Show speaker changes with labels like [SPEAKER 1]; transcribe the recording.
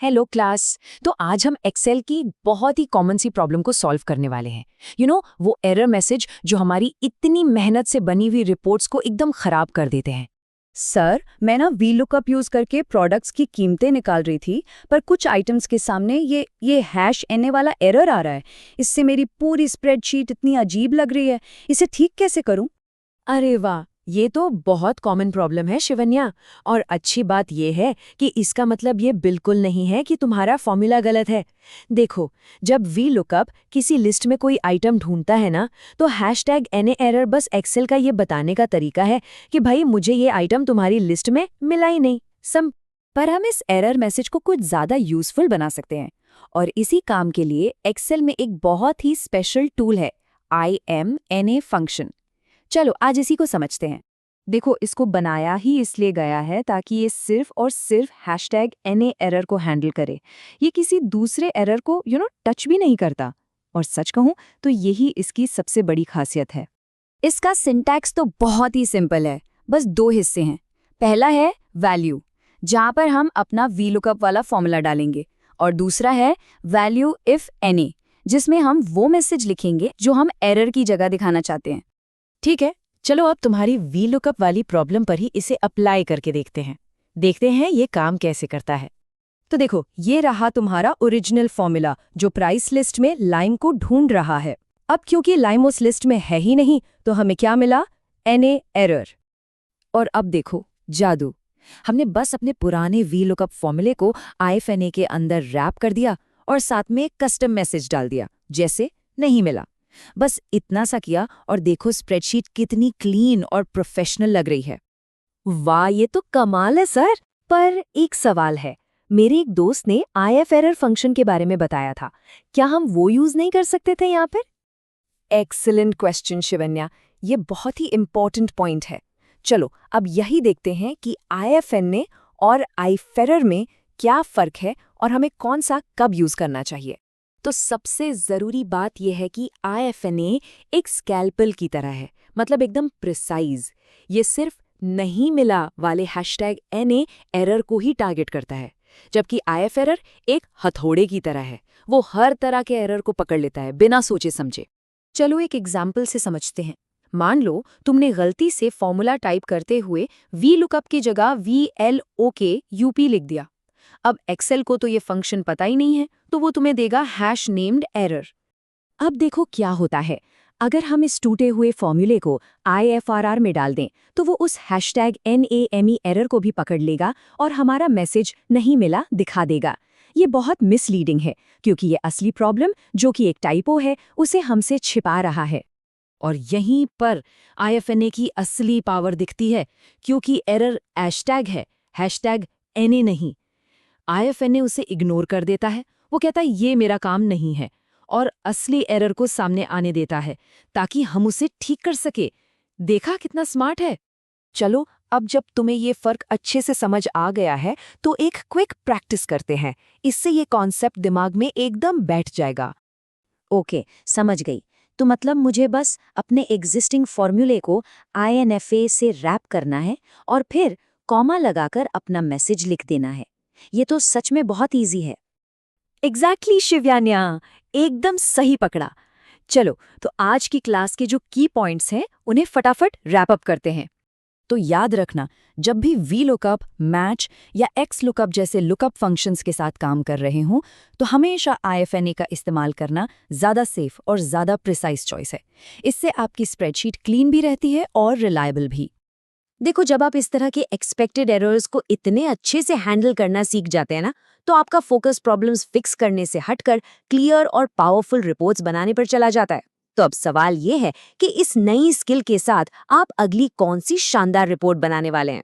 [SPEAKER 1] Hello class. तो आज हम एक्सेल की बहुत ही कॉमन सी प्रॉब्लम को सॉल्व करने वाले हैं। वो एरर मैसेज जो हमारी इतनी मेहनत से बनी हुई रिपोर्ट्स को एकदम खराब कर देते हैं।
[SPEAKER 2] सर, मैं ना वी लुकअप यूज करके प्रोडक्ट्स की कीमतें निकाल रही थी, पर कुछ आइटम्स के सामने ये हैश एन वाला एरर आ रहा है। इससे मेरी पूरी स्प्रेडशीट इतनी अजीब लग रही है। इसे ठीक कैसे करूं?
[SPEAKER 1] अरे वाह, ये तो बहुत कॉमन प्रॉब्लम है शिवन्या। और अच्छी बात ये है कि इसका मतलब ये बिल्कुल नहीं है कि तुम्हारा फॉर्मूला गलत है। देखो, जब वी लुकअप किसी लिस्ट में कोई आइटम ढूंढता है ना, तो हैशटैग एन एरर बस एक्सेल का ये बताने का तरीका है कि भाई मुझे ये आइटम तुम्हारी लिस्ट में मिला ही नहीं।
[SPEAKER 2] पर हम इस एरर मैसेज को कुछ ज्यादा यूजफुल बना सकते हैं, और इसी काम के लिए एक्सेल में एक बहुत ही स्पेशल टूल है, IMNA फंक्शन। चलो आज इसी को समझते हैं। देखो, इसको बनाया ही इसलिए गया है ताकि ये सिर्फ और सिर्फ हैशटैग NA एरर को हैंडल करे। ये किसी दूसरे एरर को टच भी नहीं करता। और सच कहूं तो यही इसकी सबसे बड़ी खासियत है। इसका सिंटैक्स तो बहुत ही सिंपल है, बस दो हिस्से हैं। पहला है वैल्यू, जहां पर हम अपना VLOOKUP वाला फॉर्मूला डालेंगे, और दूसरा है वैल्यू इफ NA, जिसमें हम वो मैसेज लिखेंगे जो हम एरर की जगह दिखाना चाहते हैं।
[SPEAKER 1] ठीक है, चलो अब तुम्हारी वी लुकअप वाली प्रॉब्लम पर ही इसे अप्लाई करके देखते हैं ये काम कैसे करता है।
[SPEAKER 2] तो देखो, ये रहा तुम्हारा ओरिजिनल फॉर्मूला जो प्राइस लिस्ट में लाइम को ढूंढ रहा है। अब क्योंकि लाइम उस लिस्ट में है ही नहीं, तो हमें क्या मिला? NA error. और अब देखो जादू, हमने बस अपने पुराने वी लुकअप फॉर्मूले को IFNA के अंदर रैप कर दिया और साथ में एक कस्टम मैसेज डाल दिया, जैसे नहीं मिला। बस इतना सा किया और देखो स्प्रेडशीट कितनी क्लीन और प्रोफेशनल लग रही है।
[SPEAKER 1] वाह, ये तो कमाल है सर। पर एक सवाल है, मेरे एक दोस्त ने IF एरर फंक्शन के बारे में बताया था, क्या हम वो यूज नहीं कर सकते थे यहाँ पर? एक्सीलेंट क्वेश्चन शिवन्या, ये बहुत ही इंपॉर्टेंट पॉइंट है। चलो अब यही देखते हैं कि IFNA और IFERROR में क्या फर्क है और हमें कौन सा कब यूज करना चाहिए। तो सबसे जरूरी बात यह है कि IFNA एक स्कैल्पल की तरह है, मतलब एकदम प्रिसाइज। ये सिर्फ नहीं मिला वाले हैशटैग NA एरर को ही टारगेट करता है, जबकि IF एरर एक हथौड़े की तरह है। वो हर तरह के एरर को पकड़ लेता है बिना सोचे समझे। चलो एक एग्जाम्पल से समझते हैं। मान लो तुमने गलती से फॉर्मूला टाइप करते हुए VLOOKUP की जगह VLOKUP लिख दिया। अब एक्सेल को तो ये फंक्शन पता ही नहीं है, तो वो तुम्हें देगा हैश नेम्ड एरर। अब देखो क्या होता है, अगर हम इस टूटे हुए फॉर्मूले को IFRR में डाल दें, तो वो उस हैशटैग NAME एरर को भी पकड़ लेगा और हमारा मैसेज नहीं मिला दिखा देगा। ये बहुत मिसलीडिंग है, क्योंकि ये असली प्रॉब्लम, जो कि एक टाइपो है, उसे हमसे छिपा रहा है। और यहीं पर IFNA की असली पावर दिखती है, क्योंकि एरर हैशटैग NA नहीं। IFNA उसे इग्नोर कर देता है। वो कहता है ये मेरा काम नहीं है, और असली एरर को सामने आने देता है ताकि हम उसे ठीक कर सके। देखा कितना स्मार्ट है। चलो अब जब तुम्हें ये फर्क अच्छे से समझ आ गया है, तो एक क्विक प्रैक्टिस करते हैं। इससे ये कॉन्सेप्ट दिमाग में एकदम बैठ जाएगा।
[SPEAKER 2] ओके, समझ गई। तो मतलब मुझे बस अपने एग्जिस्टिंग फॉर्मूले को INFA से रैप करना है और फिर कॉमा लगाकर अपना मैसेज लिख देना है। ये तो सच में बहुत इजी है।
[SPEAKER 1] एग्जैक्टली शिव्यान्या, एकदम सही पकड़ा। चलो तो आज की क्लास के जो की पॉइंट्स हैं उन्हें फटाफट रैप अप करते हैं। तो याद रखना, जब भी VLOOKUP, मैच या XLOOKUP जैसे लुकअप फंक्शंस के साथ काम कर रहे हों, तो हमेशा IFNA का इस्तेमाल करना ज़्यादा सेफ और ज़्यादा प्रिसाइज चॉइस है। इससे आपकी स्प्रेडशीट क्लीन भी रहती है और रिलायबल भी।
[SPEAKER 2] देखो, जब आप इस तरह के एक्सपेक्टेड एरर्स को इतने अच्छे से हैंडल करना सीख जाते हैं ना, तो आपका फोकस प्रॉब्लम्स फिक्स करने से हटकर क्लियर और पावरफुल रिपोर्ट्स बनाने पर चला जाता है। तो अब सवाल ये है कि इस नई स्किल के साथ आप अगली कौन सी शानदार रिपोर्ट बनाने वाले हैं।